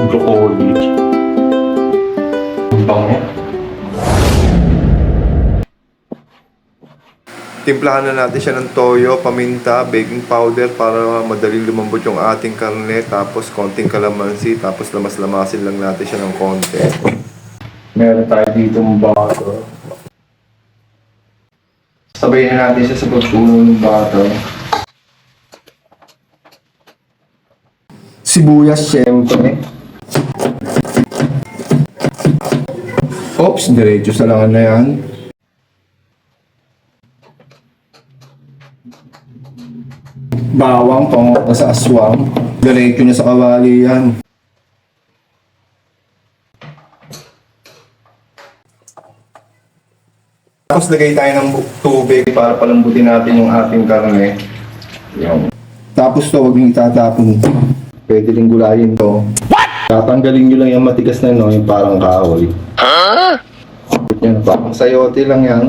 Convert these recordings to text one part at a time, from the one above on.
broccoli. Ang bango. Timplahan na natin siya ng toyo, paminta, baking powder para madali lumambot yung ating karne, tapos konting kalamansi, tapos lamas-lamasin lang natin siya ng konti. Meron tayo dito ng butter. Sabayin na natin siya sa pagpuno ng butter. Sibuyas, syempre. Oops, diretso sa langan na yan. Bawang, pangoka sa aswang. Diretso na sa kawali yan. Tapos lagay tayo ng tubig para palambutin natin yung ating karne. Yung. Tapos to, huwag nyo itatapon. Pwede rin gulayin to. What? Tatanggalin nyo lang yung matigas na no, yung parang kahoy. Huh? Yan, parang sayote lang yan.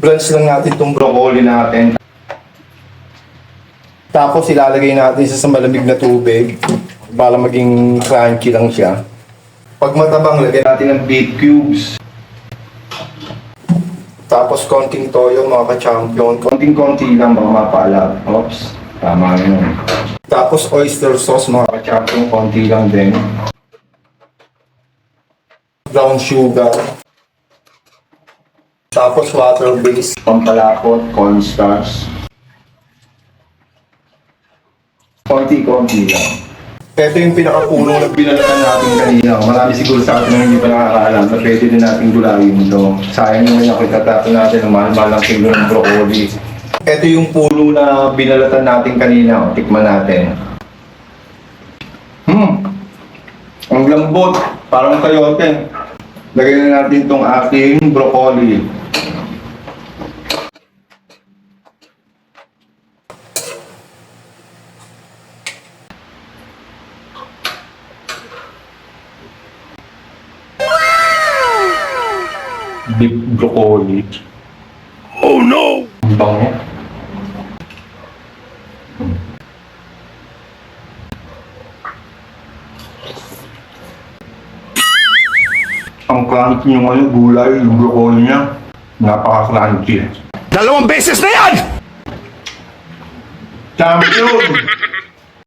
Blanch lang natin itong broccoli natin. Tapos ilalagay natin sa malamig na tubig para maging crunchy lang siya. Pag matabang, lagyan natin ng beet cubes. Tapos konting toyo mga ka-champion. Konting-konti lang mga mapala. Oops, tama yun. Tapos oyster sauce mga ka-champion, konti lang din. Brown sugar. Tapos water base, pampalapot, cornstarch. Konti-konti lang. Ito yung pinakapuno na binalatan natin kanina. Marami siguro sa atin na hindi pa nakakaalam na pwede din natin gulayin ito. Sayang naman yung kitatapon natin ng mahal-mahal ng kilo ng broccoli. Ito yung puno na binalatan natin kanina. Tikman natin. Ang lambot. Parang kayote. Lagyan na natin itong ating broccoli. Beef broccoli. Oh no! Ang bango. Ang crunchy yung gulay, yung broccoli niya. Napaka-crunchy. 2 beses na yan! Champion!